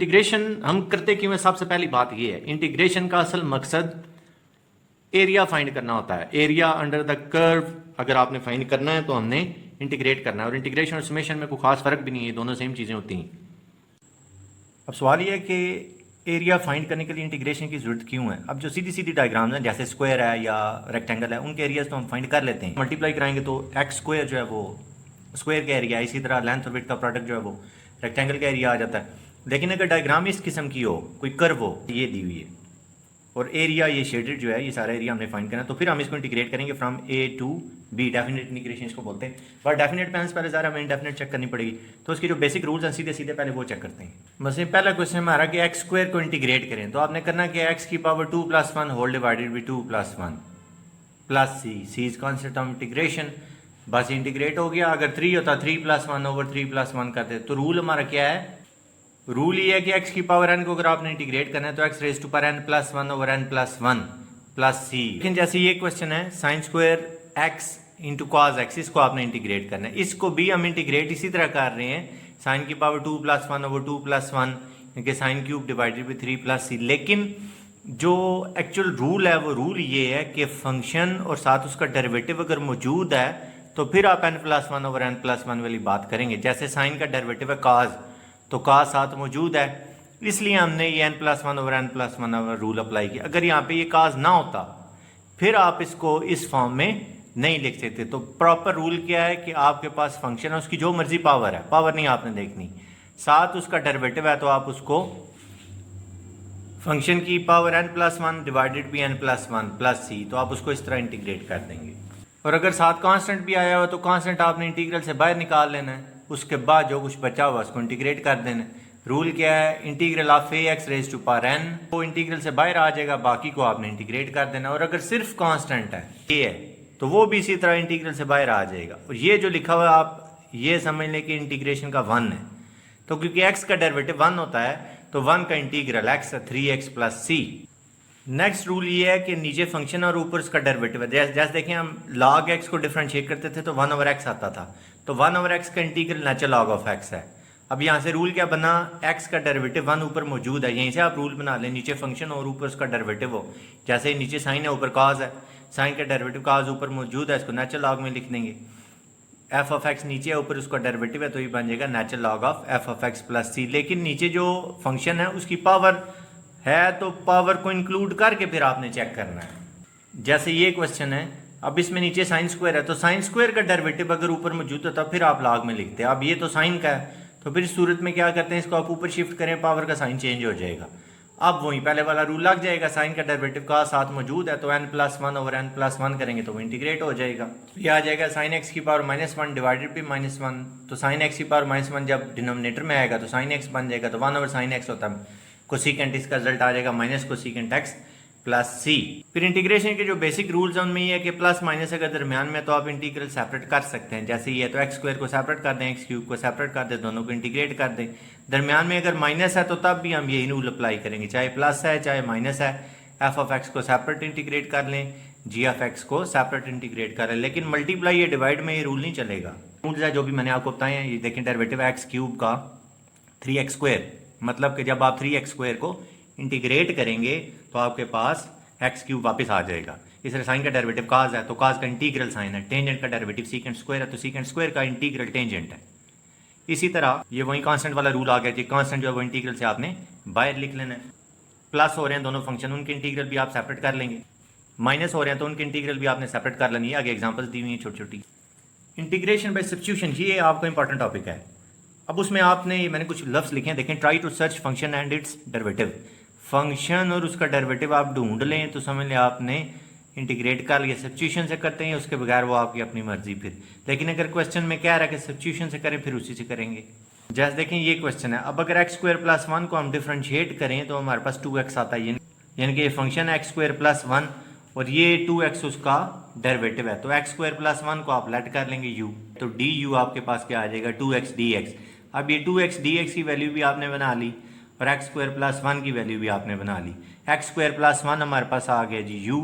Integration हम करते क्यों है, सबसे पहली बात ये है, इंटीग्रेशन का असल मकसद एरिया फाइंड करना होता है। एरिया अंडर द कर्व अगर आपने फाइंड करना है तो हमने इंटीग्रेट करना है, और इंटीग्रेशन और समेशन में कोई खास फर्क भी नहीं है, दोनों सेम चीज़ें होती हैं। अब सवाल ये है कि एरिया फाइंड करने के लिए इंटीग्रेशन की जरूरत क्यों है। अब जो सीधी सीधी डायग्राम्स हैं जैसे स्क्वायर है या रेक्टेंगल है, उनके एरियाज तो हम फाइंड कर लेते हैं, मल्टीप्लाई कराएंगे तो एक्स स्क्वायर जो है वो स्क्वायर का एरिया है, इसी तरह लेंथ और विड्थ का प्रोडक्ट जो है वो रेक्टेंगल का एरिया आ जाता है। लेकिन अगर डायग्राम इस किस्म की हो, कोई कर्व हो, ये दी हुई है और एरिया ये शेडेड जो है, ये सारा एरिया हमने फाइंड करना है, तो फिर हम इसको इंटीग्रेट करेंगे from A to B. Definite integration इसको बोलते हैं। बट डेफिनेट पेंस पहले ज़रा हमें इंडेफिनेट चेक करनी पड़ेगी, तो उसकी जो बेसिक रूल्स हैं सीधे सीधे पहले वो चेक करते हैं। मतलब पहला क्वेश्चन हमारा कि एक्स स्क्वायर को इंटीग्रेट करें, तो आपने करना कि एक्स की power 2 + 1 whole divided by 2 + 1 plus C is concept of integration. बस इंटीग्रेट हो गया। अगर 3 होता 3 + 1 ओवर 3 + 1 करते, तो रूल हमारा क्या है, रूल ये है कि x की पावर n को अगर आपने इंटीग्रेट करना है तो x raise to power n + 1 over n + 1 plus C. लेकिन जैसे ये क्वेश्चन है sine square x into cos x, इसको आपने इंटीग्रेट करना है, इसको भी हम इंटीग्रेट इसी तरह कर रहे हैं, साइन की पावर 2 + 1 ओवर 2 + 1 क्योंकि sine cube divided by 3 plus C. लेकिन जो एक्चुअल रूल है वो रूल ये है कि फंक्शन और साथ उसका डेरिवेटिव अगर मौजूद है तो फिर आप n + 1 ओवर n + 1 वाली बात करेंगे। जैसे साइन का डेरिवेटिव है कॉज, तो कॉस साथ मौजूद है, इसलिए हमने ये n + 1 over n + 1 rule apply किया। अगर यहाँ पे ये कॉस ना होता फिर आप इसको इस फॉर्म में नहीं लिख सकते। तो प्रॉपर रूल क्या है कि आपके पास फंक्शन है, उसकी जो मर्जी पावर है, पावर नहीं आपने देखनी, साथ उसका डेरिवेटिव है, तो आप उसको फंक्शन की power n + 1 divided by n + 1 plus C, तो आप उसको इस तरह इंटीग्रेट कर देंगे। और अगर साथ कांस्टेंट भी आया हो तो कांस्टेंट आपने इंटीग्रल से बाहर निकाल लेना है, उसके बाद जो कुछ बचा हुआ उसको इंटीग्रेट कर देना है। रूल क्या है, integral of a x raise to power n, वो इंटीग्रल से बाहर आ जाएगा, बाकी को आपने इंटीग्रेट कर देना। और अगर सिर्फ कांस्टेंट है ये है तो वो भी इसी तरह इंटीग्रल से बाहर आ जाएगा। और ये जो लिखा हुआ है आप ये समझ लें कि इंटीग्रेशन का 1 है, तो क्योंकि x का डेरिवेटिव 1 होता है तो 1 का integral x 3x + c। Next rule ये है कि नीचे फंक्शन और ऊपर उसका डेरिवेटिव है। जैसे देखें हम log x को डिफरेंशिएट करते थे तो 1 ओवर x आता था, तो 1 ओवर x का integral natural log of x है। अब यहाँ से रूल क्या बना, x का डेरिवेटिव 1 ऊपर मौजूद है, यहीं से आप रूल बना लें, नीचे फंक्शन और ऊपर उसका डेरिवेटिव हो। जैसे नीचे साइन है ऊपर कॉज है, साइन का डेरिवेटिव कॉज ऊपर मौजूद है, इसको नेचुरल log में लिख देंगे। f ऑफ x नीचे है, ऊपर उसका डेरिवेटिव है, तो ये बन जाएगा natural log of f of x plus c। लेकिन नीचे जो फंक्शन है उसकी पावर है, तो पावर को इंक्लूड करके फिर आपने चेक करना है। जैसे ये क्वेश्चन है, अब इसमें नीचे साइन स्क्वायर है, तो साइन स्क्वायर का डेरिवेटिव अगर ऊपर मौजूद है तब फिर आप log में लिखते हैं। अब ये तो साइन का है, तो फिर इस सूरत में क्या करते हैं, इसको आप ऊपर शिफ्ट करें, पावर का साइन चेंज हो जाएगा। अब वही पहले वाला रूल लग जाएगा, साइन का डेरिवेटिव का साथ मौजूद है तो n + 1 ओवर n + 1 करेंगे तो वो इंटीग्रेट हो जाएगा। ये आ जाएगा साइन x की पावर -1 डिवाइडेड बाई -1, तो साइन x की पावर -1 जब डिनोमिनेटर में आएगा तो साइन x बन जाएगा, तो 1 ओवर साइन x होता है, कोसिकेंट इसका रिजल्ट आ जाएगा माइनस कोसिकेंट x प्लस सी। फिर इंटीग्रेशन के जो बेसिक रूल्स हैं उनमें ये है कि प्लस माइनस अगर दरमियान में तो आप इंटीग्रल सेपरेट कर सकते हैं। जैसे ये तो एक्स स्क्वायर को सेपरेट कर दें, एक्स क्यूब को सेपरेट कर दें, दोनों को इंटीग्रेट कर दें। दरमियान में अगर माइनस है तो तब भी हम यही रूल अप्लाई करेंगे, चाहे प्लस है चाहे माइनस है। एफ ऑफ एक्स को सेपरेट इंटीग्रेट कर लें, जी ऑफ एक्स को सेपरेट इंटीग्रेट कर लें, लेकिन मल्टीप्लाई या डिवाइड में ये रूल नहीं चलेगा। रूल्स है जो भी मैंने आपको बताए हैं, ये देखें डेरिवेटिव एक्स क्यूब का 3x², मतलब कि जब आप 3x² को इंटीग्रेट करेंगे तो आपके पास एक्स क्यूब वापस आ जाएगा। इस तरह साइन का डेरिवेटिव काज है तो काज का इंटीग्रल साइन है, टेंजेंट का डेरिवेटिव सीकेंट स्क्वायर है तो सीकेंट स्क्वायर का इंटीग्रल टेंजेंट है। इसी तरह ये वही कांस्टेंट वाला रूल आ गया कि कांस्टेंट जो है वो इंटीग्रल से आपने बाहर लिख लेना है। प्लस हो रहे हैं दोनों फंक्शन, उनके इंटीग्रल भी आप सेपरेट कर लेंगे। माइनस हो रहे हैं तो उनके इंटीग्रल भी आपने सेपरेट कर लेनी है। आगे एग्जाम्पल्स दी हुई हैं छोटी छोटी। इंटीग्रेशन बाय सब्स्टिट्यूशन, ये आपका इंपॉर्टेंट टॉपिक है। अब उसमें आपने मैंने कुछ लफ्ज़ लिखे हैं, देखें, try to search function and its derivative. Function और उसका डेरिवेटिव आप ढूंढ लें तो समझ लें आपने इंटीग्रेट कर लिया। सब्स्टिट्यूशन से करते हैं उसके बगैर वो आपकी अपनी मर्जी फिर। लेकिन अगर क्वेश्चन में क्या रहा कि सब्स्टिट्यूशन से करें फिर उसी से करेंगे। जैसे देखें ये क्वेश्चन है, अब अगर x² + 1 को हम डिफ्रेंशिएट करें तो हमारे पास 2x आता है, यानी कि ये फंक्शन है x² + 1 और ये 2x उसका डेरिवेटिव है, तो x² + 1 को आप लेट कर लेंगे u, तो du आपके पास क्या आ जाएगा 2x dx। अब ये 2x dx की वैल्यू भी आपने बना ली और x² + 1 की वैल्यू भी आपने बना ली। x² + 1 हमारे पास आ गया जी u,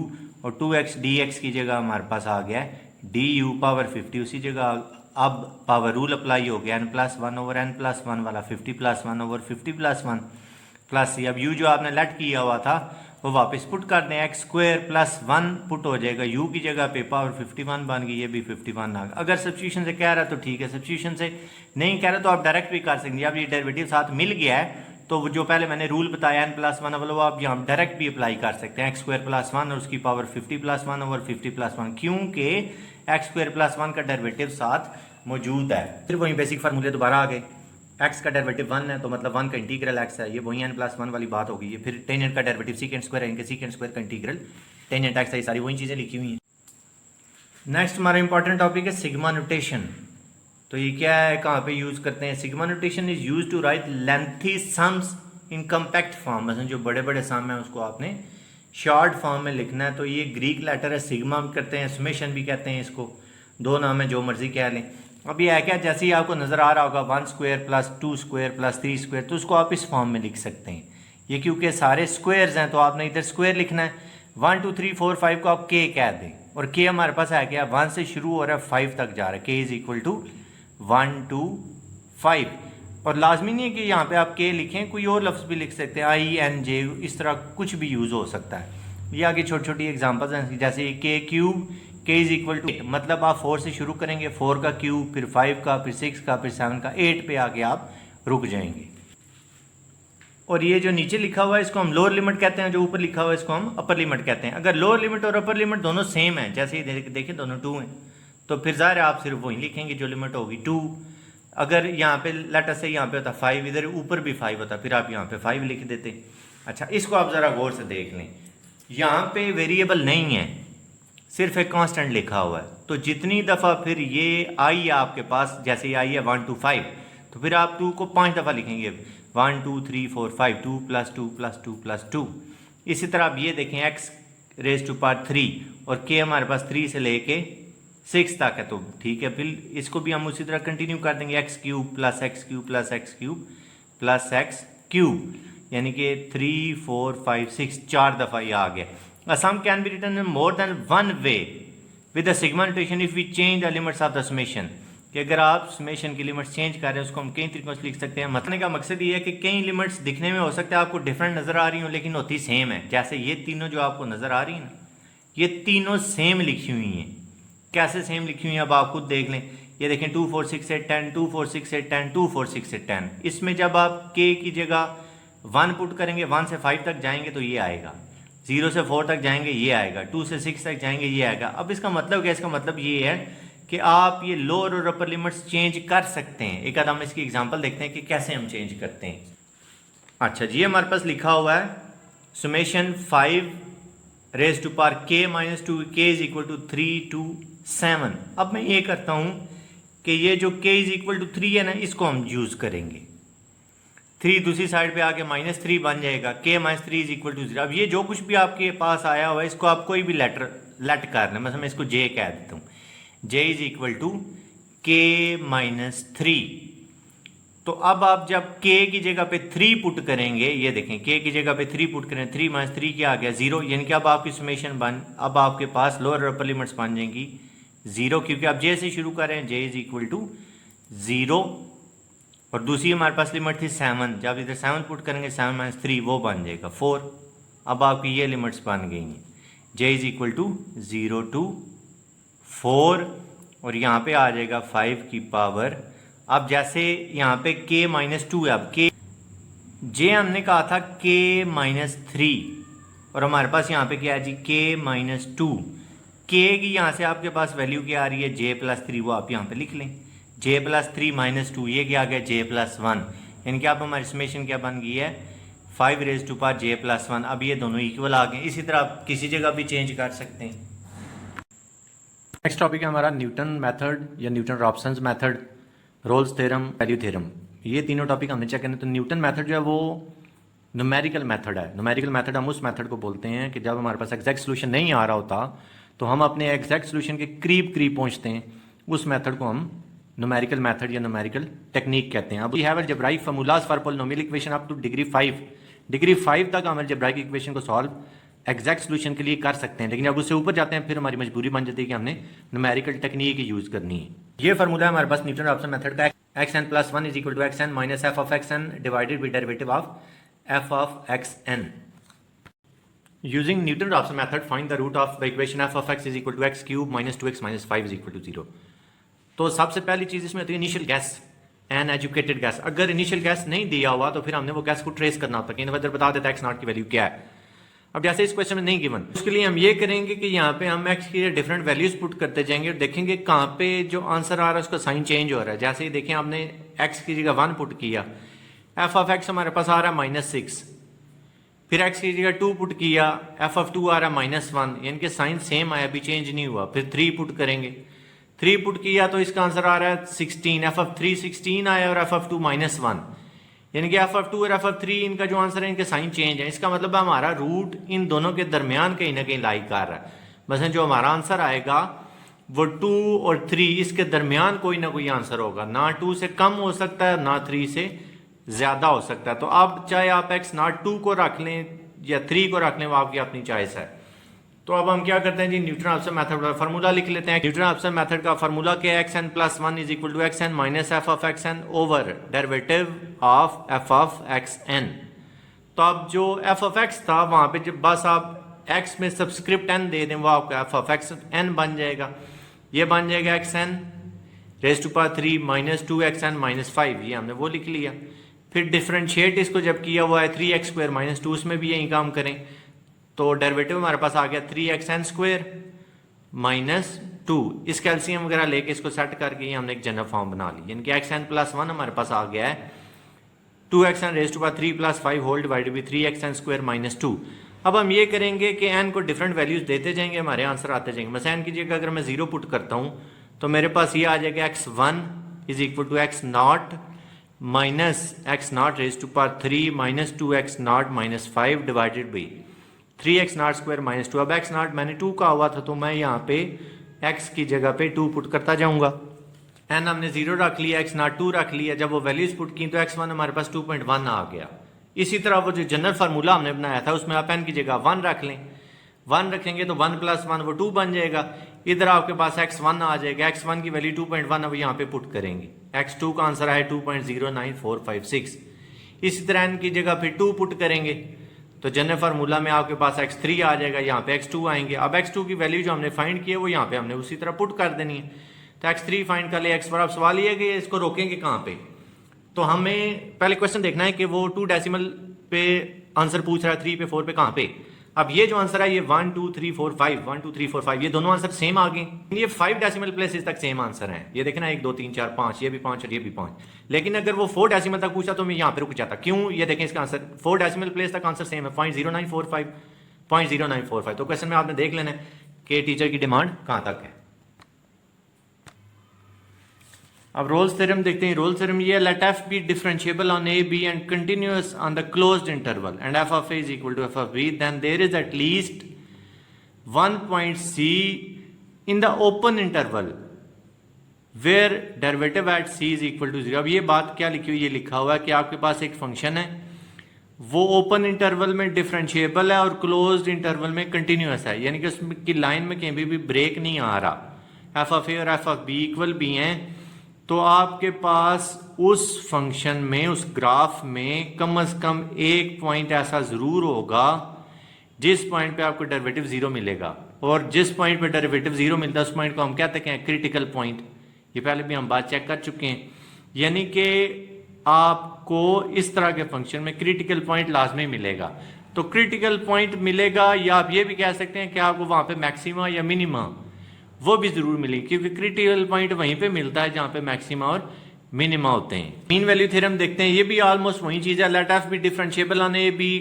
और 2x dx की जगह हमारे पास आ गया du पावर 50 उसी जगह। अब पावर रूल अप्लाई हो गया, n + 1 ओवर n + 1 वाला 50 + 1 ओवर 50 + 1। प्लस सी। अब यू जो आपने लेट किया हुआ था वो वापस पुट कर दें, एक्स स्क्वायर प्लस 1 पुट हो जाएगा, यू की जगह पे पावर 51 बन गई, ये भी 51 आ गया। अगर सब्स्टिट्यूशन से कह रहा है तो ठीक है, सब्स्टिट्यूशन से नहीं कह रहा तो आप डायरेक्ट भी कर सकते हैं। अब ये डेरिवेटिव साथ मिल गया है तो जो पहले मैंने रूल बताया n+1 वाला वो आप यहाँ डायरेक्ट भी अप्लाई कर सकते हैं, एक्स स्क्वायर प्लस 1 और उसकी पावर 50+1 ओवर 50+1, क्योंकि एक्स स्क्वायर प्लस 1 का डेरिवेटिव साथ मौजूद है। फिर वही बेसिक फार्मूले दोबारा आ गए, एक्स का डेरिवेटिव 1 है तो मतलब 1 का इंटीग्रल एक्स है, ये वही n+1 वाली बात होगी। ये फिर टेनेंट का डेरिवेटिव सीकेंट स्क्वायर है, इनके सीकेंट स्क्वायर का इंटीग्रल टेनेंट एक्स है, सारी वही चीज़ें लिखी हुई हैं। नेक्स्ट हमारा इंपॉर्टेंट टॉपिक है सिग्मा नोटेशन। तो ये क्या है, कहाँ पे यूज़ करते हैं? Sigma notation is use to write lengthy sums in compact form. मतलब जो बड़े बड़े सम है उसको आपने शॉर्ट फॉर्म में लिखना है। तो ये ग्रीक लेटर है, सिग्मा भी करते हैं, समेशन भी कहते हैं इसको, दो नाम है जो मर्जी कह लें। अब ये है क्या, जैसे ही आपको नज़र आ रहा होगा 1 square plus 2 square plus 3 square, तो उसको आप इस फॉर्म में लिख सकते हैं। ये क्योंकि सारे स्क्वायर्स हैं तो आपने इधर स्क्वायर लिखना है। 1 2 3 4 5 को आप के कह दें, और के हमारे पास है क्या, 1 से शुरू हो रहा है 5 तक जा रहा है, के इज इक्वल टू 1 2 5। और लाजमी नहीं है कि यहाँ पे आप के लिखें, कोई और लफ्ज़ भी लिख सकते हैं, INJ, इस तरह कुछ भी यूज़ हो सकता है। ये आगे छोटी छोटी एग्जांपल्स हैं, जैसे के क्यूब, के इज इक्वल टू, मतलब आप 4 से शुरू करेंगे, 4 का क्यूब, फिर 5 का, फिर 6 का, फिर 7 का, 8 पे आके आप रुक जाएंगे। और ये जो नीचे लिखा हुआ है इसको हम लोअर लिमिट कहते हैं, जो ऊपर लिखा हुआ है इसको हम अपर लिमिट कहते हैं। अगर लोअर लिमिट और अपर लिमिट दोनों सेम है, जैसे ही देखें दोनों 2 हैं, तो फिर ज़ाहिर है आप सिर्फ वही लिखेंगे जो लिमिट होगी 2। अगर यहाँ पे लेटर से यहाँ पे होता 5, इधर ऊपर भी 5 होता, फिर आप यहाँ पे 5 लिख देते। अच्छा, इसको आप ज़रा गौर से देख लें, यहाँ पे वेरिएबल नहीं है, सिर्फ एक कांस्टेंट लिखा हुआ है। तो जितनी दफ़ा फिर ये आई है आपके पास, जैसे ये आई है 1 2 5, तो फिर आप 2 को 5 दफ़ा लिखेंगे, 1 2 3 4 5, 2 + 2 + 2 + 2। इसी तरह आप ये देखें, x रेज़ टू पावर 3 और k हमारे पास 3 से लेके 6 तक है, तो ठीक है, फिर इसको भी हम उसी तरह कंटिन्यू कर देंगे, x³ + x³ + x³ + x³, यानी कि 3 4 5 6 4 दफ़ा ये आ गया। A sum can be written in more than one way with the sigma notation if we change the limits of the summation। कि अगर आप समेशन की लिमिट्स चेंज कर रहे हैं उसको हम कई तरीकों से लिख सकते हैं। मतलब का मकसद ये है कि कई लिमिट्स दिखने में हो सकता है आपको डिफरेंट नज़र आ रही हो, लेकिन होती सेम है। जैसे ये तीनों जो आपको नज़र आ रही है ना, ये तीनों सेम लिखी हुई हैं। कैसे सेम लिखी हुई हैं अब आप खुद देख लें। ये देखें 2 4 6 8 10, 2 4 6 8 10, 2 4 6 8 10। इसमें जब आप के की जगह 1 पुट करेंगे, 1 से 5 तक जाएंगे तो ये आएगा, 0 से 4 तक जाएंगे ये आएगा, 2 से 6 तक जाएंगे ये आएगा। अब इसका मतलब क्या, इसका मतलब ये है कि आप ये लोअर और अपर लिमिट्स चेंज कर सकते हैं। एक आध हम इसकी एग्जांपल देखते हैं कि कैसे हम चेंज करते हैं। अच्छा जी, हमारे पास लिखा हुआ है summation 5 raise to power k - 2, k is equal to 3 to 7। अब मैं ये करता हूँ कि ये जो k इज इक्वल टू 3 है ना, इसको हम यूज़ करेंगे। 3 दूसरी साइड पे आके -3 बन जाएगा, k - 3 इज इक्वल टू 0। अब ये जो कुछ भी आपके पास आया हुआ है इसको आप कोई भी लेटर लेट करना, मतलब मैं इसको j कह देता हूँ, j is equal to k - 3। तो अब आप जब k की जगह पे 3 पुट करेंगे, ये देखें k की जगह पे 3 पुट करें, 3 - 3 क्या आ गया 0, यानी कि अब आपकी समेशन अब आपके पास लोअर और अपर लिमिट्स बन जाएंगी 0, क्योंकि आप j से शुरू कर रहे हैं, j इज इक्वल टू 0। और दूसरी हमारे पास लिमिट थी 7, जब इधर 7 पुट करेंगे 7 - 3 वो बन जाएगा 4। अब आपकी ये लिमिट्स बन गई हैं, j is equal to 0 to 4, और यहाँ पे आ जाएगा 5 की पावर। अब जैसे यहाँ पे k - 2 है, अब k j हमने कहा था k - 3, और हमारे पास यहाँ पे क्या है जी, k - 2। k की यहाँ से आपके पास वैल्यू क्या आ रही है, j + 3, वो आप यहाँ पे लिख लें, j + 3 - 2, ये क्या आ गया j + 1, यानी कि आप हमारी समेशन क्या बन गई है 5 रेज़ टू पावर j + 1। अब ये दोनों इक्वल आ गए। इसी तरह आप किसी जगह भी चेंज कर सकते हैं। नेक्स्ट टॉपिक है हमारा न्यूटन मेथड या Newton Raphson's method, Rolle's theorem, value theorem. ये तीनों टॉपिक हमने चेक करने। तो न्यूटन मेथड जो है वो न्यूमेरिकल मेथड है। न्यूमेरिकल मेथड हम उस मेथड को बोलते हैं कि जब हमारे पास एग्जैक्ट सोल्यूशन नहीं आ रहा होता तो हम अपने एग्जैक्ट सोल्यूशन के करीब करीब पहुंचते हैं, उस मेथड को हम न्यूमेरिकल मेथड या न्यूमेरिकल टेक्निक कहते हैं। अब we have algebraic formulas for polynomial equation up to degree 5 तक हम अलजेब्राइक इक्वेशन को सॉल्व एग्जैक्ट सोल्यूशन के लिए कर सकते हैं, लेकिन अब उससे ऊपर जाते हैं फिर हमारी मजबूरी बन जाती है कि हमने न्यूमेरिकल टेक्निक यूज़ करनी है। ये फार्मूला है हमारे पास न्यूटन रॉब्सन मेथड का, xn + 1 = xn - f(xn) divided by derivative of f of xn. Using Newton-Raphson method, find the root of the equation f of x is equal to x cube minus 2x minus 5 is equal to 0. तो सबसे पहली चीज़ इसमें होती है initial guess and educated gas. अगर initial guess नहीं दिया हुआ तो फिर हमने वो गैस को ट्रेस करना होता है कि इधर बता देता है एक्स नॉट की वैल्यू क्या है. अब जैसे इस क्वेश्चन में नहीं गिवन, उसके लिए हम ये करेंगे कि यहाँ पे हम एक्स की डिफरेंट वैल्यूज पुट करते जाएंगे और देखेंगे कहाँ पे जो आंसर आ रहा है उसका साइन चेंज हो रहा है. जैसे ही देखें आपने एक्स की जगह 1 पुट किया, एफ ऑफ एक्स हमारे पास आ रहा है -6. फिर एक्स की जगह 2 पुट किया, एफ ऑफ 2 आ रहा है -1, यानी कि साइन सेम आया, अभी चेंज नहीं हुआ. फिर 3 पुट करेंगे, 3 पुट किया तो इसका आंसर आ रहा है 16. एफ ऑफ 3 16 आया और एफ ऑफ 2 -1, यानी कि एफ ऑफ 2 और एफ ऑफ 3 इनका जो आंसर है इनके साइन चेंज है. इसका मतलब है हमारा रूट इन दोनों के दरमियान कहीं ना कहीं लाई कर रहा है. मतलब जो हमारा आंसर आएगा वो 2 और 3 इसके दरमियान कोई ना कोई आंसर होगा. ना 2 से कम हो सकता है, ना 3 से ज्यादा हो सकता है. तो अब चाहे आप एक्स नॉट 2 को रख लें या 3 को रख लें, वो आपकी अपनी चॉइस है. तो अब हम क्या करते हैं जी, न्यूटन-रॉप्सन मेथड का फार्मूला लिख लेते हैं. न्यूटन-रॉप्सन मेथड का फार्मूला क्या है, xn + 1 is equal to xn minus f of xn over derivative of f of xn. तो अब जो एफ ऑफ x था वहां पे जब बस आप x में सब्सक्रिप्ट n दे दें, वो आपका एफ ऑफ xn बन जाएगा. ये बन जाएगा xn raise to power 3 minus 2xn minus 5, ये हमने वो लिख लिया. फिर डिफरेंशिएट इसको जब किया हुआ है 3x² माइनस 2, उसमें भी यही काम करें तो डेरिवेटिव हमारे पास आ गया 3xn² माइनस 2. इस कैल्शियम वगैरह लेके इसको सेट करके ये हमने एक जनरल फॉर्म बना ली, यानी कि xn + 1 हमारे पास आ गया है 2xn raise to power 3 + 5 whole divided by 3xn² minus 2. अब हम ये करेंगे कि n को डिफरेंट वैल्यूज देते जाएंगे, हमारे आंसर आते जाएंगे. मैं n की जगह अगर मैं 0 पुट करता हूँ तो मेरे पास ये आ जाएगा x1 is equal to x0 minus x0 raise to power 3 minus 2x0 minus 5 divided by 3x0² minus 2. अब x0 मैंने 2 का हुआ था तो मैं यहाँ पे x की जगह पे 2 पुट करता जाऊंगा. n हमने 0 रख लिया, x0 2 रख लिया. जब वो वैल्यूज पुट की तो x1 हमारे पास 2.1 आ गया. इसी तरह वो जो जनरल फार्मूला हमने बनाया था उसमें आप n की जगह 1 रख लें. 1 रखेंगे तो 1 + 1 वो 2 बन जाएगा. इधर आपके पास x1 आ जाएगा, x1 की वैल्यू 2.1 अब यहाँ पे पुट करेंगे. x2 का आंसर है 2.09456. इसी तरह n की जगह फिर 2 पुट करेंगे तो जनरल फार्मूला में आपके पास x3 आ जाएगा, यहाँ पे x2 आएंगे. अब x2 की वैल्यू जो हमने फाइंड की है वो यहाँ पे हमने उसी तरह पुट कर देनी है. तो x3 फाइंड कर लिया, x पर. अब सवाल ये है कि इसको रोकेंगे कहाँ पे. तो हमें पहले क्वेश्चन देखना है कि वो 2 डेसिमल पे आंसर पूछ रहा है, 3 पे 4 पे कहाँ पे. अब ये जो आंसर है ये 1 2 3 4 5 1 2 3 4 5 ये दोनों आंसर सेम आ गए. ये 5 डेसिमल प्लेसेस तक सेम आंसर हैं. ये देखना 1 2 3 4 5, ये भी 5 और ये भी 5. लेकिन अगर वो 4 डेसिमल तक पूछा तो मैं यहाँ पे रुक जाता. क्यों, ये देखें इसका आंसर 4 डेसिमल प्लेस तक आंसर सेम है, 0.0945 0.0945. तो क्वेश्चन में आपने देख लेना है कि टीचर की डिमांड कहाँ तक है. अब रोल्स थ्योरम देखते हैं. रोल्स थ्योरम ये, late f be differentiable on a b and continuous on the closed interval and f of a is equal to f of b, then there is at least one point c in the open interval where derivative at c is equal to 0. अब ये बात क्या लिखी हुई, ये लिखा हुआ है कि आपके पास एक फंक्शन है, वो ओपन इंटरवल में डिफरेंशिएबल है और क्लोज्ड इंटरवल में कंटिन्यूअस है, यानी कि उसकी लाइन में कहीं भी ब्रेक नहीं आ रहा. एफ ऑफ ए और एफ ऑफ बी इक्वल भी हैं. तो आपके पास उस फंक्शन में, उस ग्राफ में कम से कम एक पॉइंट ऐसा जरूर होगा जिस पॉइंट पे आपको डेरिवेटिव 0 मिलेगा. और जिस पॉइंट पे डेरिवेटिव 0 मिलता है उस पॉइंट को हम कहते हैं क्रिटिकल पॉइंट. ये पहले भी हम बात चेक कर चुके हैं. यानी कि आपको इस तरह के फंक्शन में क्रिटिकल पॉइंट लाजमी मिलेगा. तो क्रिटिकल पॉइंट मिलेगा, या आप ये भी कह सकते हैं कि आपको वहां पे मैक्सिमा या मिनिमा वो भी जरूर मिलेगी, क्योंकि क्रिटिकल पॉइंट वहीं पे मिलता है जहां पे मैक्सिमा और मिनिमा होते हैं. मीन वैल्यू थ्योरम देखते हैं. ये भी ऑलमोस्ट वही चीज है. Let f be differentiable on a b,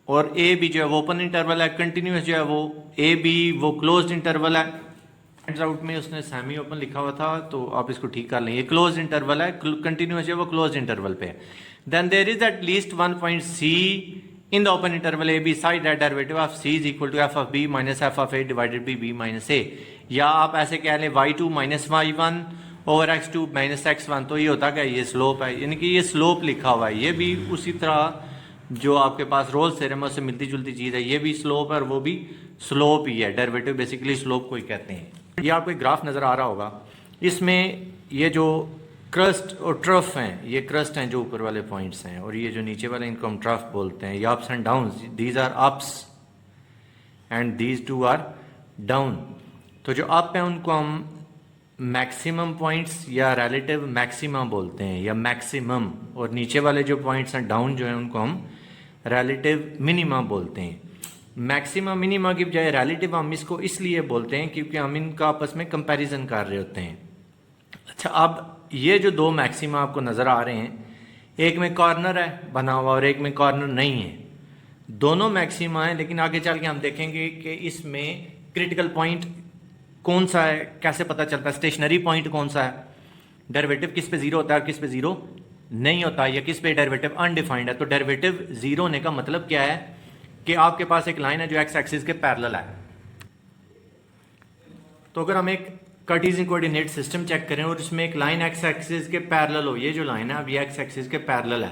और ए बी जो है वो ओपन इंटरवल है, कंटिन्यूअस जो है वो ए बी वो क्लोज्ड इंटरवल है. आउट में उसने सेमी ओपन लिखा हुआ था तो आप इसको ठीक कर लें. ये क्लोज्ड इंटरवल है, कंटिन्यूअस जो है वो क्लोज्ड इंटरवल पे है. Then there is at least one point c in the open interval a b such that derivative of c is equal to f of b minus f of a divided by b minus a. या आप ऐसे कह लें y2 minus y1 over x2 minus x1. तो ये होता क्या, ये स्लोप है, यानी कि ये स्लोप लिखा हुआ है. ये भी उसी तरह जो आपके पास रोल्स थ्योरम से मिलती जुलती चीज़ है. ये भी स्लोप है और वो भी स्लोप ही है. डेरिवेटिव बेसिकली स्लोप को ही कहते हैं. ये आपको एक ग्राफ नज़र आ रहा होगा. इसमें ये जो क्रस्ट और ट्रफ हैं, ये क्रस्ट हैं जो ऊपर वाले पॉइंट्स हैं, और ये जो नीचे वाले इनको हम ट्रफ बोलते हैं। ये ups and down, these are ups and these two are down. तो जो अप है उनको हम मैक्सिमम पॉइंट्स या रिलेटिव मैक्सिमा बोलते हैं, या मैक्सिमम, और नीचे वाले जो पॉइंट्स हैं डाउन जो हैं उनको हम रिलेटिव मिनिमा बोलते हैं। मैक्सिमा मिनिमा की बजाय रिलेटिव हम इसको इसलिए बोलते हैं क्योंकि हम इनका आपस में कंपैरिजन कर रहे होते हैं। अच्छा, अब ये जो दो मैक्सिमा आपको नज़र आ रहे हैं, एक में कॉर्नर है बना हुआ और एक में कॉर्नर नहीं है, दोनों मैक्सिमा हैं, लेकिन आगे चल के हम देखेंगे कि इसमें क्रिटिकल पॉइंट कौन सा है, कैसे पता चलता है, स्टेशनरी पॉइंट कौन सा है, डेरिवेटिव किस पे जीरो होता है और किस पे जीरो नहीं होता, या किस पे डेरिवेटिव अनडिफाइंड है। तो डेरिवेटिव जीरो होने का मतलब क्या है कि आपके पास एक लाइन है जो एक्स एक्सिस के पैरेलल है। तो अगर हम एक कार्टेशियन कोऑर्डिनेट सिस्टम चेक करें और इसमें एक लाइन एक्स एक्सिस के पैरेलल हो, ये जो लाइन है अब ये एक्स एक्सिस के पैरेलल है,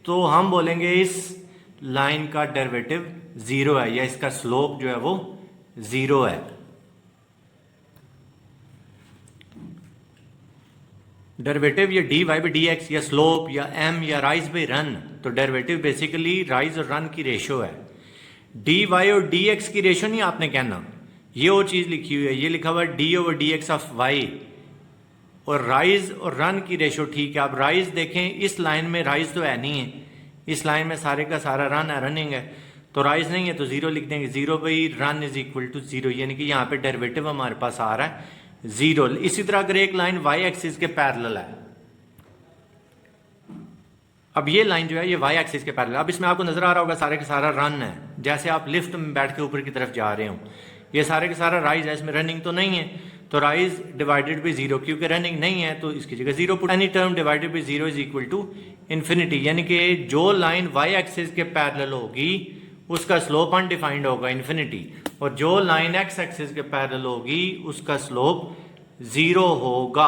तो हम बोलेंगे इस लाइन का डेरिवेटिव जीरो है, या इसका स्लोप जो है वो जीरो है। डेरिवेटिव या d y by d x या स्लोप या एम या राइज बाई रन, तो डेरिवेटिव बेसिकली राइज और रन की रेशो है। डी वाई और डी एक्स की रेशो नहीं आपने कहना, ये और चीज लिखी हुई है, ये लिखा हुआ है d over d x of y, और राइज और रन की रेशो ठीक है। आप राइज देखें, इस लाइन में राइज तो है नहीं है, इस लाइन में सारे का सारा रन है, रनिंग है, तो राइज नहीं है तो जीरो लिख देंगे, zero by run is equal to zero, यानी कि यहाँ पे डेरिवेटिव हमारे पास आ रहा है जीरो। इसी तरह अगर एक लाइन वाई एक्सिस के पैरेलल है, अब ये लाइन जो है ये वाई एक्सिस के पैरेलल, अब इसमें आपको नजर आ रहा होगा सारे का सारा रन है, जैसे आप लिफ्ट में बैठ के ऊपर की तरफ जा रहे हो, ये सारे का सारा राइज है, इसमें रनिंग तो नहीं है, तो राइज डिवाइडेड बाई जीरो, क्योंकि रनिंग नहीं है तो इसकी जगह zero put, any term divided by zero is equal to infinity, यानी कि जो लाइन वाई एक्सिस के पैरेलल होगी उसका स्लोप अनडिफाइंड होगा इन्फिनिटी, और जो लाइन एक्स एक्सिस के पैरेलल होगी उसका स्लोप जीरो होगा।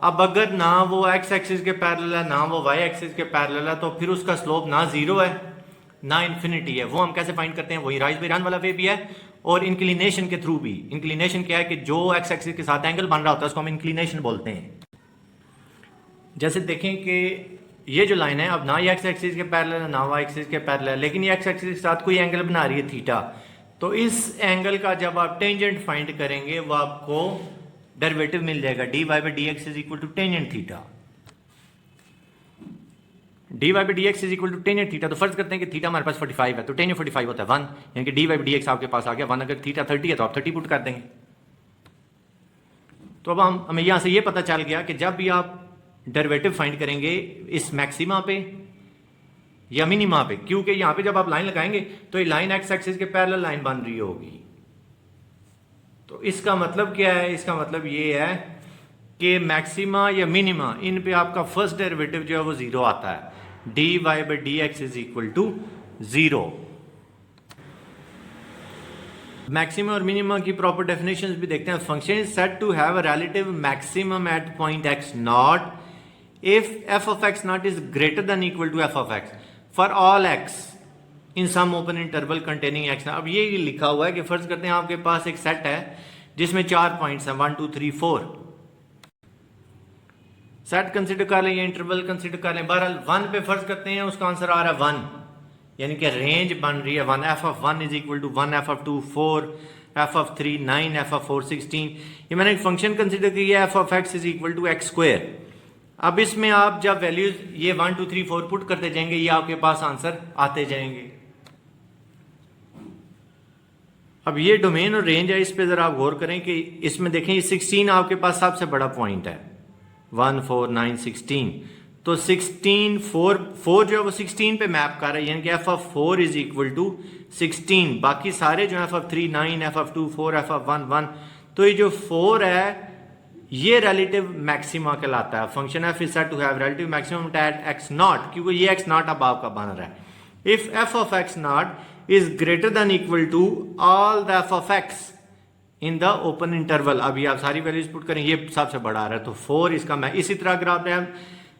अब अगर ना वो एक्स एक्सिस के पैरेलल है ना वो वाई एक्सिस के पैरेलल है, तो फिर उसका स्लोप ना जीरो है ना इन्फिनिटी है। वो हम कैसे फाइंड करते हैं, वही राइज बाई रन वाला वे भी है और इंक्लिनेशन के थ्रू भी। इंक्लिनेशन क्या है कि जो एक्स एक्सिस के साथ एंगल बन रहा होता है उसको हम इंक्लिनेशन बोलते हैं। जैसे देखें कि ये जो लाइन है अब ना ये एक्स एक्सिस के पैरेलल है ना वाई एक्सिस के पैरेलल है, लेकिन ये एक्स एक्सिस के साथ कोई एंगल बना रही है थीटा, तो इस एंगल का जब आप टेंजेंट फाइंड करेंगे वो आपको डेरिवेटिव मिल जाएगा, d y by d x is equal to tangent theta. D y by d x is equal to tangent theta, तो फर्ज करते हैं कि थीटा हमारे पास 45 है, तो टेंजेंट 45 होता है 1, यानी कि d y by d x आपके पास आ गया 1। अगर थीटा 30 है तो आप 30 पुट कर देंगे। तो अब हमें यहां से ये पता चल गया कि जब भी आप डेरिवेटिव फाइंड करेंगे इस मैक्सिमा पे या मिनिमा पे, क्योंकि यहां पे जब आप लाइन लगाएंगे तो ये लाइन एक्स एक्सिस के पैरेलल लाइन बन रही होगी, तो इसका मतलब क्या है, इसका मतलब ये है कि मैक्सिमा या मिनिमा इन पे आपका फर्स्ट डेरिवेटिव जो है वो जीरो आता है, d y by d x is equal to zero. Maximum और मिनिमम की प्रॉपर डेफिनेशंस भी देखते हैं। Function is said to have a relative maximum at point x naught if f of x naught is greater than equal to f of x for all x in some open interval containing x। अब ये लिखा हुआ है कि फर्ज करते हैं आपके पास एक सेट है जिसमें 4 पॉइंट्स हैं 1 2 3 4, सेट कंसिडर कर लें या इंटरवल कंसिडर कर लें, बहरहाल 1 पे फर्ज करते हैं उसका आंसर आ रहा है 1, यानी कि रेंज बन रही है 1, f of 1 is equal to 1, f of 2 4, f of 3 9, f of 4 16। ये मैंने एक फंक्शन कंसिडर किया f of x is equal to x square. अब इसमें आप जब वैल्यूज ये 1 2 3 4 पुट करते जाएंगे ये आपके पास आंसर आते जाएंगे। अब ये डोमेन और रेंज है, इस पे जरा आप गौर करें कि इसमें देखें ये 16 आपके पास सबसे बड़ा पॉइंट है 1 4 9 16, तो 16 4 जो है वो 16 पे मैप कर रहा है, यानी कि f of 4 is equal to 16, बाकी सारे जो है f of 3 9, f of 2 4, f of 1 1, तो ये जो 4 है ये रिलेटिव मैक्सिमा कहलाता है। Function f is said to have relative maximum at x naught, क्योंकि ये एक्स नॉट अब आपका बन रहा है। If f of x naught is greater than equal to all the f of x in the open interval, अभी आप सारी वैल्यूज पुट करें ये सबसे बड़ा आ रहा है तो 4 इसका मैं। इसी तरह अगर आपने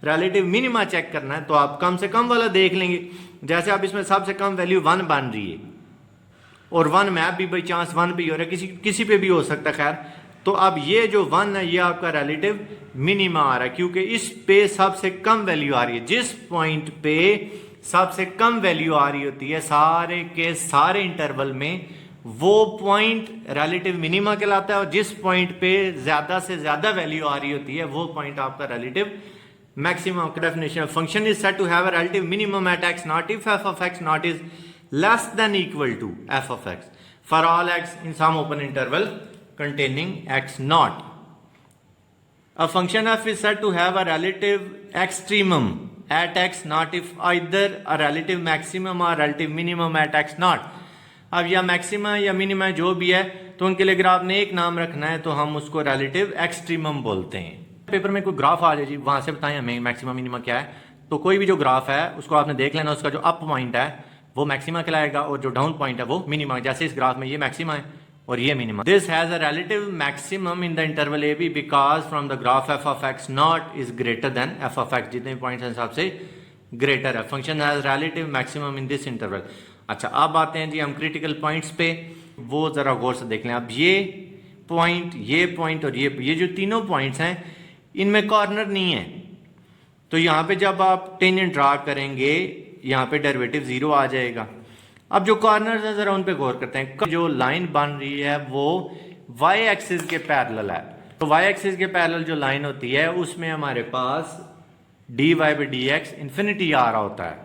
रिलेटिव मिनिमा चेक करना है तो आप कम से कम वाला देख लेंगे, जैसे आप इसमें सबसे कम वैल्यू 1 बन रही है और 1 मैप भी बाई चांस 1 पे ही हो रहा है, किसी पे भी हो सकता है, खैर तो अब ये जो 1 है ये आपका रिलेटिव मिनिमा आ रहा है, क्योंकि इस पे सबसे कम वैल्यू आ रही है। जिस पॉइंट पे सबसे कम वैल्यू आ रही होती है सारे के सारे इंटरवल में, वो पॉइंट रिलेटिव मिनिमा कहलाता है, और जिस पॉइंट पे ज्यादा से ज्यादा वैल्यू आ रही होती है वो पॉइंट आपका relative maximum. Definition function is said to have a relative minimum at x naught if f of x naught is less than equal to f of x for all x in some open interval containing x naught. A function f is said to have a relative extremum at x naught if either a relative maximum or relative minimum at x naught। अब या maxima या minima जो भी है, तो उनके लिए अगर आपने एक नाम रखना है तो हम उसको रिलेटिव एक्सट्रीमम बोलते हैं। पेपर में कोई ग्राफ आ जाए जी, वहां से बताएं हमें मैक्सिमा मिनिमा क्या है। तो कोई भी जो ग्राफ है उसको आपने देख लेना, उसका जो अप पॉइंट है वो मैक्सिमा कहलाएगा और जो डाउन पॉइंट है वो मिनिमा। जैसे इस ग्राफ में ये मैक्सिमा है और ये minimum. This has a relative maximum in the interval a b because from the graph f of x naught is greater than f of x, जितने पॉइंट्स हैं हिसाब से ग्रेटर है। Function has relative maximum in this interval. अच्छा, अब आते हैं जी हम क्रिटिकल पॉइंट्स पे, वो जरा गौर से देख लें। अब ये पॉइंट और ये जो तीनों पॉइंट्स हैं इनमें कॉर्नर नहीं है, तो यहाँ पे जब आप टेंजेंट ड्रा करेंगे यहाँ पे डेरिवेटिव 0 आ जाएगा। अब जो कॉर्नर्स है जरा उन पे गौर करते हैं। जो लाइन बन रही है वो y एक्सिस के पैरेलल है, तो y एक्सिस के पैरेलल जो लाइन होती है उसमें हमारे पास dy बाई dx इन्फिनिटी आ रहा होता है,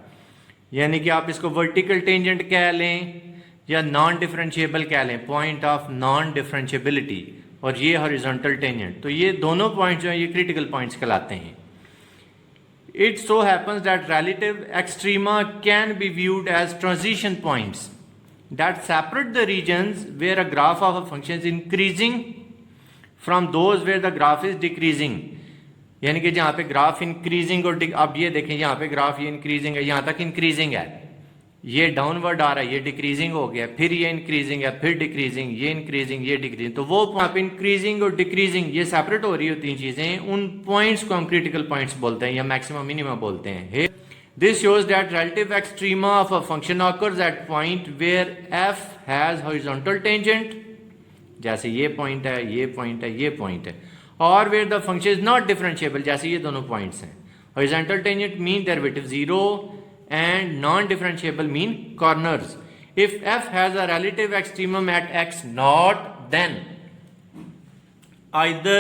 यानी कि आप इसको वर्टिकल टेंजेंट कह लें या नॉन डिफरेंशिएबल कह लें, पॉइंट ऑफ नॉन डिफरेंशिएबिलिटी, और ये हॉरिजॉन्टल टेंजेंट। तो ये दोनों पॉइंट जो है ये क्रिटिकल पॉइंट्स कहलाते हैं। It so happens that relative extrema can be viewed as transition points that separate the regions where a graph of a function is increasing from those where the graph is decreasing। यानी कि जहाँ पे graph increasing और अब ये देखें यहाँ पे ग्राफ ये इंक्रीजिंग है, यहाँ तक इंक्रीजिंग है, ये डाउनवर्ड आ रहा है, ये डिक्रीजिंग हो गया, फिर ये इंक्रीजिंग है, फिर डिक्रीजिंग, ये इंक्रीजिंग, ये डिक्रीजिंग। तो वो आप इंक्रीजिंग और डिक्रीजिंग ये सेपरेट हो रही होती हैं चीजें, उन पॉइंट्स को हम क्रिटिकल पॉइंट्स बोलते हैं या मैक्सिमम मिनिमम बोलते हैं। This shows that relative extrema of a function occurs at point where f has horizontal tangent, जैसे ये पॉइंट है, ये पॉइंट है, ये पॉइंट है, और where the function is not differentiable, जैसे ये दोनों पॉइंट्स हैं। Horizontal tangent mean derivative 0 and non-differentiable mean corners. If f has a relative extremum at x naught, then either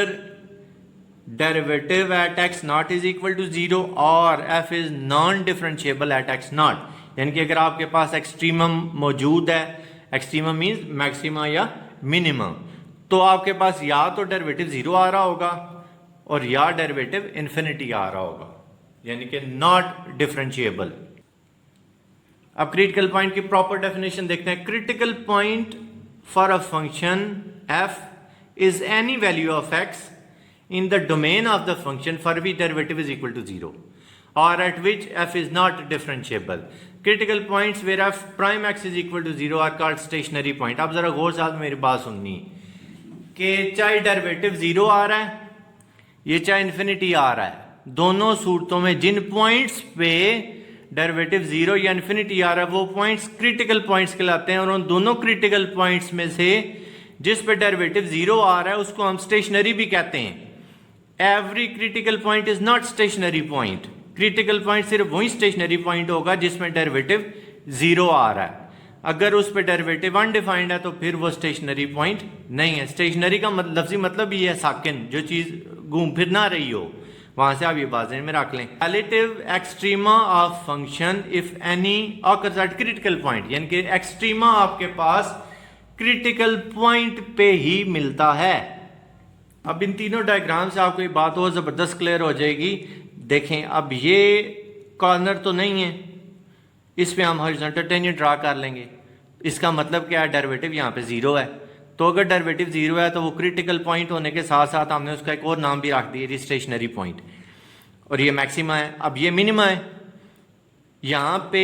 derivative at x naught is equal to 0 or f is non-differentiable at x naught। यानी कि अगर आपके पास extremum मौजूद है, extremum means maxima या minimum, तो आपके पास या तो डेरिवेटिव 0 आ रहा होगा और या डेरिवेटिव इन्फिनिटी आ रहा होगा, यानी कि नॉट डिफरेंशिएबल। अब क्रिटिकल पॉइंट की प्रॉपर डेफिनेशन देखते हैं। Critical point for a function f is any value of x in the domain of the function for which derivative is equal to 0 or at which f is not differentiable। critical points where f prime x is equal to 0 are called stationary point। अब जरा गौर से मेरी बात सुननी कि चाहे derivative 0 आ रहा है ये चाहे इन्फिनिटी आ रहा है, दोनों सूरतों में जिन पॉइंट्स पे डेरिवेटिव 0 या इन्फिनिटी आ रहा है वो पॉइंट्स क्रिटिकल पॉइंट्स कहलाते हैं, और उन दोनों क्रिटिकल पॉइंट्स में से जिस पे डेरिवेटिव 0 आ रहा है उसको हम स्टेशनरी भी कहते हैं। Every critical point is not stationary point. Critical point सिर्फ वही स्टेशनरी पॉइंट होगा जिसमें डेरिवेटिव 0 आ रहा है। अगर उस पर डेरिवेटिव अनडिफाइंड है तो फिर वो स्टेशनरी पॉइंट नहीं है। स्टेशनरी का लफ्जी मतलब ये है साकिन, जो चीज घूम फिर ना रही हो, वहां से आप ये बात में रख लें। Relative extrema of function if any occurs eight critical point, यानी कि एक्सट्रीमा आपके पास क्रिटिकल पॉइंट पे ही मिलता है। अब इन तीनों डायग्राम से आपको ये बात और जबरदस्त क्लियर हो जाएगी। देखें, अब ये कॉर्नर तो नहीं है, इस पे हम हॉरिजॉन्टल टेंजेंट ड्रा कर लेंगे। इसका मतलब क्या है, डेरिवेटिव यहाँ पे 0 है, तो अगर डेरिवेटिव 0 है तो वो क्रिटिकल पॉइंट होने के साथ साथ हमने उसका एक और नाम भी रख दिया, स्टेशनरी पॉइंट, और ये मैक्सिमा है। अब ये मिनिमा है, यहाँ पे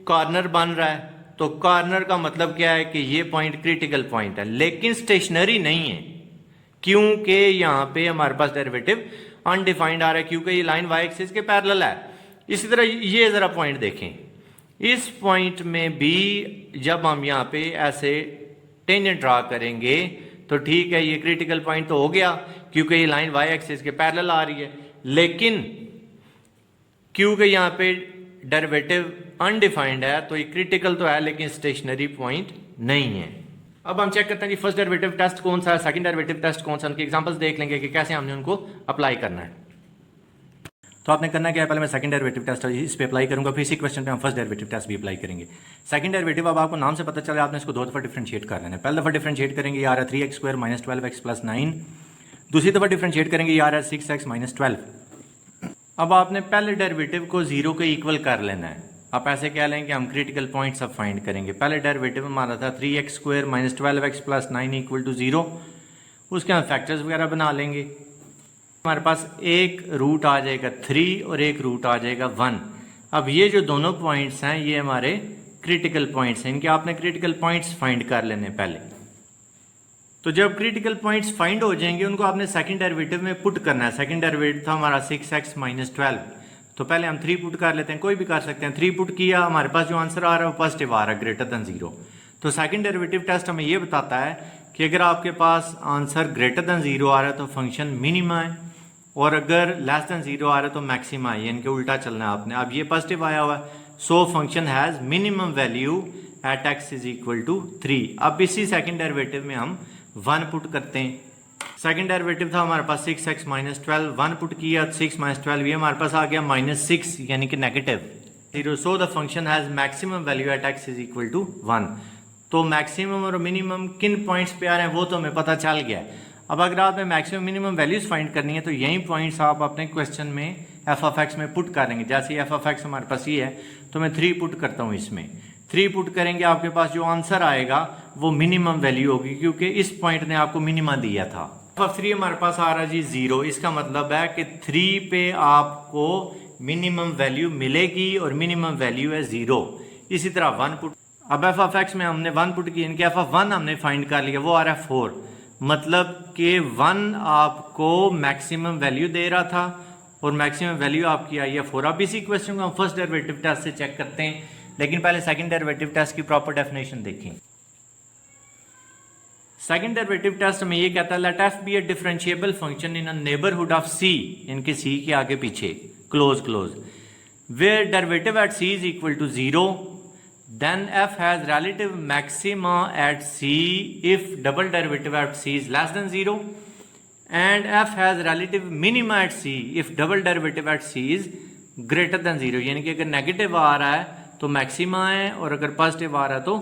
कॉर्नर बन रहा है, तो कॉर्नर का मतलब क्या है कि ये पॉइंट क्रिटिकल पॉइंट है, लेकिन स्टेशनरी नहीं है, क्योंकि यहाँ पे हमारे पास डेरिवेटिव अनडिफाइंड आ रहा है, क्योंकि ये लाइन वाई एक्सिस के पैरेलल है। इसी तरह ये जरा पॉइंट देखें, इस पॉइंट में भी जब हम यहाँ पे ऐसे टेंजेंट ड्रा करेंगे तो ठीक है, ये क्रिटिकल पॉइंट तो हो गया क्योंकि ये लाइन वाई एक्सिस के पैरेलल आ रही है, लेकिन क्योंकि यहाँ पे डेरिवेटिव अनडिफाइंड है तो ये क्रिटिकल तो है लेकिन स्टेशनरी पॉइंट नहीं है। अब हम चेक करते हैं कि फर्स्ट डेरिवेटिव टेस्ट कौन सा है, सेकंड डेरिवेटिव टेस्ट कौन सा है, उनके एग्जांपल्स देख लेंगे कि कैसे हमने उनको अप्लाई करना है। तो आपने करना क्या है, पहले मैं सेकंड डेरिवेटिव टेस्ट इस पे अप्लाई करूंगा, फिर इसी क्वेश्चन पे हम फर्स्ट डेरिवेटिव टेस्ट भी अप्लाई करेंगे। सेकंड डेरिवेटिव अब आपको नाम से पता चला, आपने इसको दो दफा डिफरेंशिएट कर लेना है। पहली दफा डिफरेंशिएट करेंगे, ये आ रहा है 3x² - 12x + 9। दूसरी दफा डिफरेंशिएट करेंगे, ये आ रहा है 6x - 12। अब आपने पहले डेरिवेटिव को 0 के इक्वल कर लेना है। आप ऐसे कह लें कि हम क्रिटिकल पॉइंट्स अब फाइंड करेंगे। पहले डेरिवेटिव हमारा था 3x² - 12x + 9 = 0। उसके हम फैक्टर्स वगैरह बना लेंगे। हमारे पास एक रूट आ जाएगा 3 और एक रूट आ जाएगा 1। अब ये जो दोनों पॉइंट्स हैं ये हमारे क्रिटिकल पॉइंट्स हैं, इनके आपने क्रिटिकल पॉइंट्स फाइंड कर लेने पहले। तो जब क्रिटिकल पॉइंट्स फाइंड हो जाएंगे उनको आपने सेकंड डेरिवेटिव में पुट करना है। सेकंड डेरिवेटिव था हमारा 6x - 12, तो पहले हम 3 पुट कर लेते हैं, कोई भी कर सकते हैं। 3 पुट किया, हमारे पास जो आंसर आ रहा है वो पॉजिटिव आ रहा है, >0। तो सेकंड डेरिवेटिव टेस्ट हमें ये बताता है कि अगर आपके पास आंसर >0 आ रहा है तो फंक्शन मिनिमा है, और अगर <0 आ रहा है तो मैक्सिमा है, यानी कि उल्टा चलना है आपने। अब ये पॉजिटिव आया हुआ है, so function has minimum value at x = 3। अब इसी सेकंड डेरिवेटिव में हम 1 पुट करते हैं। सेकंड डेरिवेटिव था हमारे पास 6x - 12, 1 पुट किया 6 - 12, ये हमारे पास आ गया -6 यानी कि -0। So the function has maximum value at x = 1। तो मैक्सिमम और मिनिमम किन पॉइंट्स पे आ रहे हैं वो तो हमें पता चल गया है। अब अगर आपने मैक्सिमम मिनिमम वैल्यूज फाइंड करनी है तो यही पॉइंट्स आप अपने क्वेश्चन में f(x) में पुट करेंगे। जैसे f(x) हमारे पास ये है तो मैं 3 पुट करता हूँ, इसमें 3 पुट करेंगे, आपके पास जो आंसर आएगा वो मिनिमम वैल्यू होगी क्योंकि इस पॉइंट ने आपको मिनिमा दिया था। f(3) हमारे पास आ रहा है जी 0। इसका मतलब है कि 3 पे आपको मिनिमम वैल्यू मिलेगी और मिनिमम वैल्यू है 0। इसी तरह 1 पुट, अब f(x) में हमने 1 पुट किया, इनके f(1) हमने फाइंड कर लिया, वो आ रहा है 4। मतलब कि 1 आपको मैक्सिमम वैल्यू दे रहा था और मैक्सिमम वैल्यू आपकी आई है 4। अब इसी क्वेश्चन को हम फर्स्ट डेरिवेटिव टेस्ट से चेक करते हैं, लेकिन पहले सेकंड डेरिवेटिव टेस्ट की प्रॉपर डेफिनेशन देखें। सेकंड डेरिवेटिव टेस्ट में ये कहता है let f be a differentiable function in a neighbourhood of c, इनके c के आगे पीछे close where derivative at c = 0, then f has relative maxima at c if double derivative at c is less than 0, and f has relative minima at c if double derivative at c is greater than 0। यानी कि अगर negative आ रहा है तो maxima है और अगर positive आ रहा है तो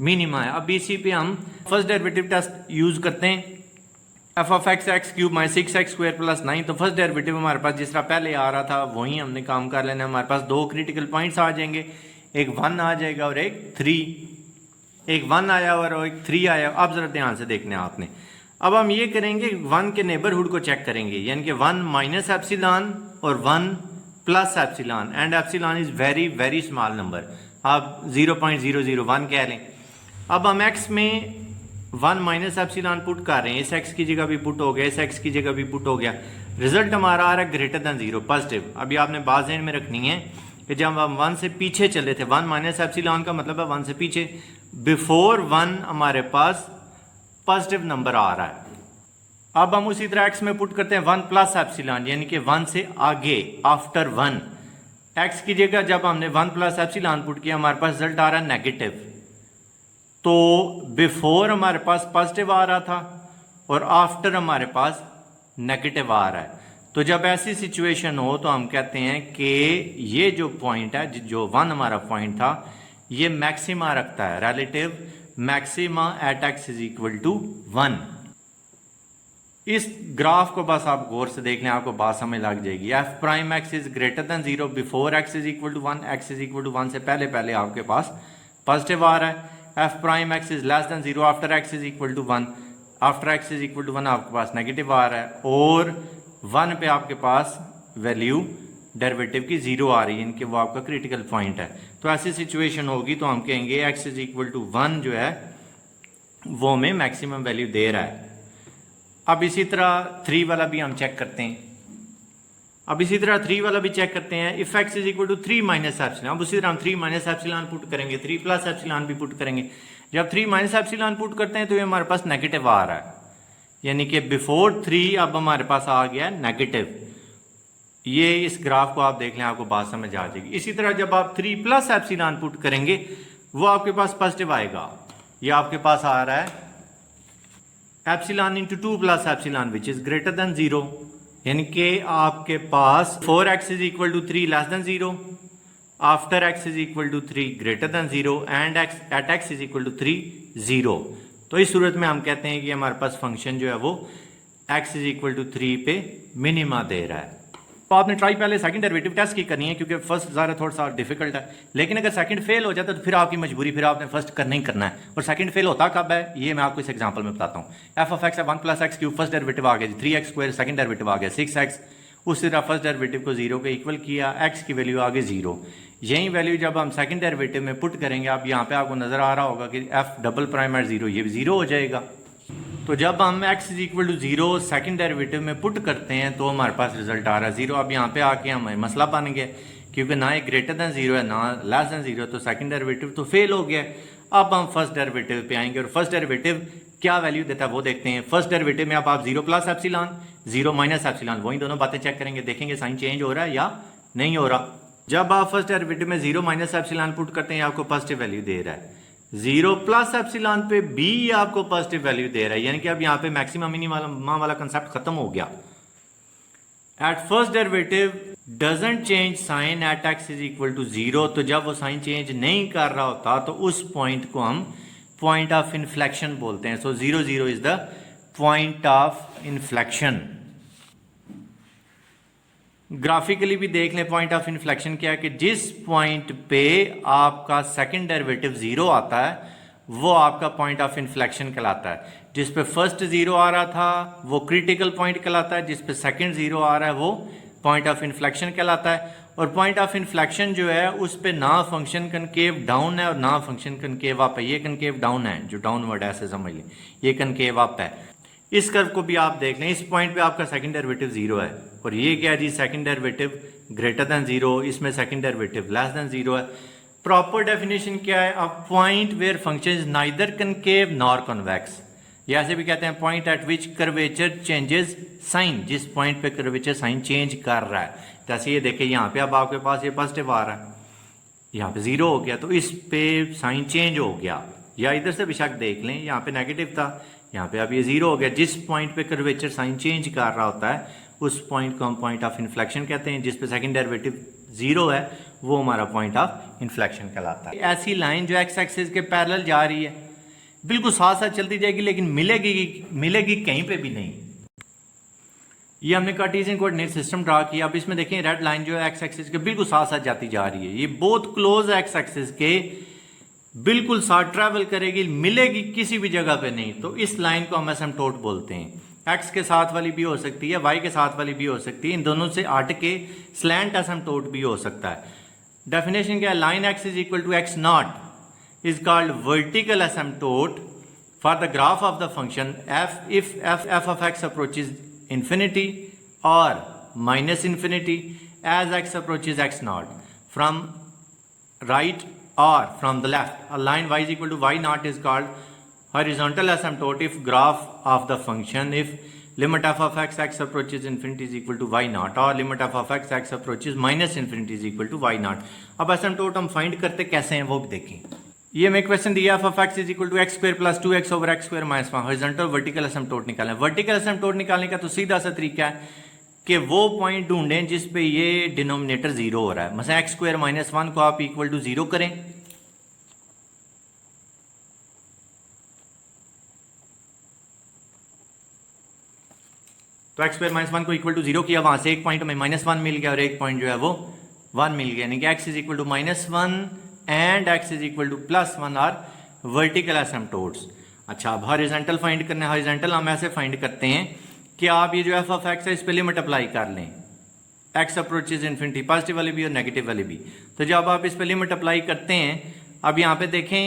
मिनिमा है। अब इसी पे हम फर्स्ट डेरिवेटिव टेस्ट यूज करते हैं। f(x) x³ - 6x² + 9, तो फर्स्ट डेरिवेटिव हमारे पास जिस तरह पहले आ रहा था वही हमने काम कर लेना है। हमारे पास 2 क्रिटिकल पॉइंट्स आ जाएंगे, एक 1 आ जाएगा और एक 3। एक 1 आया और एक 3 आया। अब जरा ध्यान से देखना है आपने। अब हम ये करेंगे 1 के नेबरहुड को चेक करेंगे, यानी कि 1 - एप्सिलॉन और 1 + epsilon, and epsilon is very very small number, आप 0.001 कह लें। अब हम x में 1 - एप्सिलॉन पुट कर रहे हैं, इस x की जगह भी पुट हो गया, इस x की जगह भी पुट हो गया, रिजल्ट हमारा आ रहा है >0 पॉजिटिव। अभी आपने बात ज़हन में रखनी है कि जब हम 1 से पीछे चले थे, 1 - एप्सिलॉन का मतलब है 1 से पीछे, बिफोर 1 हमारे पास पॉजिटिव नंबर आ रहा है। अब हम उसी तरह x में पुट करते हैं 1 + एप्सिलॉन, यानी कि 1 से आगे, आफ्टर 1। x की जगह जब हमने 1 + एप्सिलॉन पुट किया हमारे पास रिजल्ट आ रहा है नेगेटिव। तो बिफोर हमारे पास पॉजिटिव आ रहा था और आफ्टर हमारे पास नेगेटिव आ रहा है। तो जब ऐसी सिचुएशन हो तो हम कहते हैं कि ये जो पॉइंट है, जो 1 हमारा पॉइंट था, ये मैक्सिमा रखता है, रिलेटिव मैक्सिमा एट x = 1। इस ग्राफ को बस आप गौर से देख लें, आपको बात समझ लग जाएगी। f'(x) is >0 before x = 1, x = 1 से पहले आपके पास पॉजिटिव आ रहा है। f'(x) is <0 after x = 1, after x = 1 आपके पास नेगेटिव आ रहा है, और 1 पे आपके पास वैल्यू डेरिवेटिव की 0 आ रही है, इनके वो आपका क्रिटिकल पॉइंट है। तो ऐसी सिचुएशन होगी तो हम कहेंगे x = 1 जो है वो हमें मैक्सिमम वैल्यू दे रहा है। अब इसी तरह 3 वाला भी हम चेक करते हैं। इफ x = 3 - एप्सिलॉन, अब उसी तरह हम 3 - एप्सिलॉन पुट करेंगे, 3 + एप्सिलॉन भी पुट करेंगे। जब 3 - एप्सिलॉन पुट करते हैं तो ये हमारे पास नेगेटिव आ रहा है। यानी कि बिफोर 3 अब हमारे पास आ गया नेगेटिव। ये इस ग्राफ को आप देख लें, आपको बात समझ आ जाएगी। इसी तरह जब आप 3 प्लस एप्सिलॉन पुट करेंगे वो आपके पास पॉजिटिव आएगा। ये आपके पास आ रहा है epsilon into 2 plus epsilon which is greater than 0, यानी कि आपके पास 4x is equal to 3 less than 0, after x is equal to 3 greater than 0 and at x is equal to 3 0। तो इस सूरत में हम कहते हैं कि हमारे पास फंक्शन जो है वो x इज इक्वल टू 3 पे मिनिमा दे रहा है। तो आपने ट्राई पहले सेकंड डेरिवेटिव टेस्ट की करनी है, क्योंकि फर्स्ट ज़रा थोड़ा सा डिफिकल्ट है, लेकिन अगर सेकंड फेल हो जाता है तो फिर आपकी मजबूरी, फिर आपने फर्स्ट करना ही करना है। और सेकंड फेल होता कब है ये मैं आपको इस एग्जांपल में बताता हूँ। एफ ऑफ एक्स है 1 plus x cube, first derivative आ गया 3x स्क्वायर, सेकंड डेरिवेटिव आ गया 6x। उसी तरह फर्स्ट डेरिवेटिव को 0 के इक्वल किया, x की वैल्यू आ गई 0। यही वैल्यू जब हम सेकंड डेरिवेटिव में पुट करेंगे, अब यहाँ पे आपको नजर आ रहा होगा कि एफ डबल प्राइम एट 0, ये भी 0 हो जाएगा। तो जब हम x is equal to 0 second derivative में पुट करते हैं तो हमारे पास रिजल्ट आ रहा है 0। अब यहाँ पे आके हमें मसला बन गया, क्योंकि ना ये ग्रेटर देन 0 है ना लेस देन 0, तो सेकेंड डेरिवेटिव तो फेल हो गया। अब हम फर्स्ट डेरिवेटिव पे आएंगे और फर्स्ट डेरिवेटिव क्या वैल्यू देता है वो देखते हैं। फर्स्ट डेरिवेटिव में अब आप 0 प्लस एप्सिलॉन 0 माइनस एप्सिलॉन, वही दोनों बातें चेक करेंगे, देखेंगे साइन चेंज हो रहा है या नहीं हो रहा। जब आप फर्स्ट डेरिवेटिव में 0 माइनस एप्सिलॉन पुट करते हैं आपको पॉजिटिव वैल्यू दे रहा है। 0 प्लस एप्सिलॉन पे भी आपको पॉजिटिव वैल्यू दे रहा है, यानी कि अब यहाँ पे मैक्सिमम मिनिमम वाला कंसेप्ट खत्म हो गया। At first derivative doesn't change sign at x is equal to 0, तो जब वो साइन चेंज नहीं कर रहा होता तो उस पॉइंट को हम पॉइंट ऑफ इन्फ्लेक्शन बोलते हैं। सो 0 0 is the point of inflection. Graphically भी देख लें पॉइंट ऑफ इन्फ्लेक्शन क्या है, कि जिस पॉइंट पे आपका सेकंड डेरिवेटिव 0 आता है वो आपका पॉइंट ऑफ इन्फ्लेक्शन कहलाता है। जिस पे फर्स्ट 0 आ रहा था वो क्रिटिकल पॉइंट कहलाता है, जिस पे सेकंड 0 आ रहा है वो पॉइंट ऑफ इन्फ्लेक्शन कहलाता है। और पॉइंट ऑफ इन्फ्लेक्शन जो है उस पे ना फंक्शन कनकेव डाउन है और ना फंक्शन कनकेव अप है। ये कनकेव डाउन है, जो डाउनवर्ड है ऐसे समझ लें, ये कनकेव अप है। इस कर्व को भी आप देख लें, इस पॉइंट पे आपका सेकंड डेरिवेटिव 0 है और ये क्या है जी, सेकंड डेरिवेटिव ग्रेटर देन 0, इसमें सेकंड डेरिवेटिव लेस देन 0 है। प्रॉपर डेफिनेशन क्या है, a point where function is neither concave nor convex, या ऐसे भी कहते हैं point at which curvature changes sign, जिस पॉइंट पे कर्वेचर साइन चेंज कर रहा है। जैसे ये देखिए यहाँ पे अब आपके पास ये पॉजिटिव आ रहा है, यहाँ पे 0 हो गया तो इस पे साइन चेंज हो गया। या इधर से बेशक देख लें, यहाँ पे नेगेटिव था, यहाँ पे अब ये 0 हो गया। जिस पॉइंट पे कर्वेचर साइन चेंज कर रहा होता है उस पॉइंट को हम पॉइंट ऑफ इन्फ्लेक्शन कहते हैं। जिस पे सेकंड डेरिवेटिव 0 है वो हमारा पॉइंट ऑफ इन्फ्लेक्शन कहलाता है। ऐसी लाइन जो एक्स एक्सिस के पैरेलल जा रही है बिल्कुल साथ साथ चलती जाएगी, लेकिन मिलेगी कहीं पे भी नहीं। ये हमने कार्टेशियन कोऑर्डिनेट सिस्टम ड्रा किया। अब इसमें देखें रेड लाइन जो है एक्स एक्सिस के बिल्कुल साथ साथ जाती जा रही है, ये बहुत क्लोज है एक्स एक्सिस के, बिल्कुल साथ ट्रैवल करेगी, मिलेगी किसी भी जगह पे नहीं। तो इस लाइन को हम एसिम्पटोट बोलते हैं। एक्स के साथ वाली भी हो सकती है, वाई के साथ वाली भी हो सकती है, इन दोनों से हट के स्लैंट एसिम्पटोट भी हो सकता है। डेफिनेशन क्या है, line x is equal to x naught is called vertical asymptote for the graph of the function f if f of x approaches infinity or minus infinity as x approaches x naught from right or from the left. A line y is equal to y naught is called horizontal asymptote if graph of the function if limit f of x approaches infinity is equal to y naught or limit f of x approaches minus infinity is equal to y naught. अब asymptote हम find करते कैसे हैं वो भी देखें। ये हमें क्वेश्चन दिया f of x is equal to x square plus 2x over x square minus 1, horizontal vertical asymptote निकालना है। वर्टिकल एसिम्पटोट निकालने का तो सीधा सा तरीका है कि वो पॉइंट ढूंढें जिस पे ये डिनोमिनेटर 0 हो रहा है। मतलब एक्स स्क्वायर माइनस 1 को आप इक्वल टू 0 करें, तो एक्स स्क्वायर माइनस 1 को इक्वल टू 0 किया, वहां से एक पॉइंट हमें -1 मिल गया और एक पॉइंट जो है वो 1 मिल गया, यानी कि x is equal to -1 and x is equal to +1 are vertical asymptotes. अच्छा, अब हॉरिजॉन्टल फाइंड करना है। हॉरिजॉन्टल हम ऐसे फाइंड करते हैं कि आप ये जो f ऑफ x है इस पे लिमिट अप्लाई कर लें, x अप्रोचेज इन्फिनिटी, पॉजिटिव वाली भी और नेगेटिव वाली भी। तो जब आप इस पे लिमिट अप्लाई करते हैं, अब यहाँ पे देखें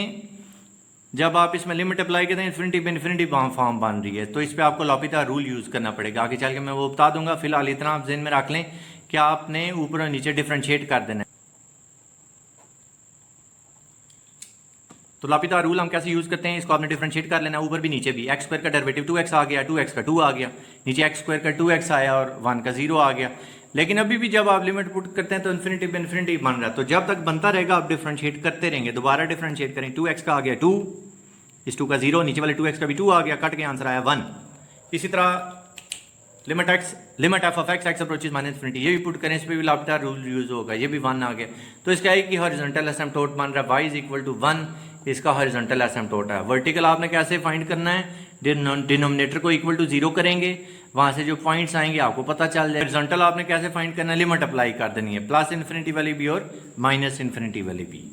जब आप इसमें लिमिट अप्लाई करते हैं इन्फिनिटी पे इन्फिनिटी फॉर्म बन रही है, तो इस पर आपको लॉपिता रूल यूज करना पड़ेगा। आगे चल के मैं वो बता दूंगा, फिलहाल इतना आप ज़हन में रख लें कि आपने ऊपर और नीचे डिफ्रेंशिएट कर देना है। तो लापिता रूल हम कैसे यूज़ करते हैं, इसको आपने डिफरेंशिएट कर लेना, ऊपर भी नीचे भी। एक्स स्क्वायर का डेरिवेटिव 2x आ गया, 2x का 2 आ गया, नीचे एक्स स्क्वायर का 2x आया और 1 का 0 आ गया। लेकिन अभी भी जब आप लिमिट पुट करते हैं तो इन्फिनिटी पे इन्फिनिटी बन रहा है, तो जब तक बनता रहेगा आप डिफरेंशिएट करते रहेंगे। दोबारा डिफरेंशिएट करें, 2x का आ गया 2, इस 2 का 0, नीचे वाले 2x का भी 2 आ गया, कट के आंसर आया 1। इसी तरह limit F of x approaches minus infinity, ये भी पुट करें, इस पर भी लापिता रूल यूज होगा, ये भी 1 आ गया। तो इसका है कि हॉरिजॉन्टल एसिम्पटोट बन रहा है y इज इक्वल टू 1, इसका हॉरिजॉन्टल एसिम्पटोट है। वर्टिकल आपने कैसे फाइंड करना है, डिनोमिनेटर को इक्वल टू 0 करेंगे, वहां से जो पॉइंट्स आएंगे आपको पता चल जाए। हॉरिजॉन्टल आपने कैसे फाइंड करना है, लिमिट अप्लाई कर देनी है, प्लस इन्फिनिटी वाली भी और माइनस इन्फिनिटी वाली भी।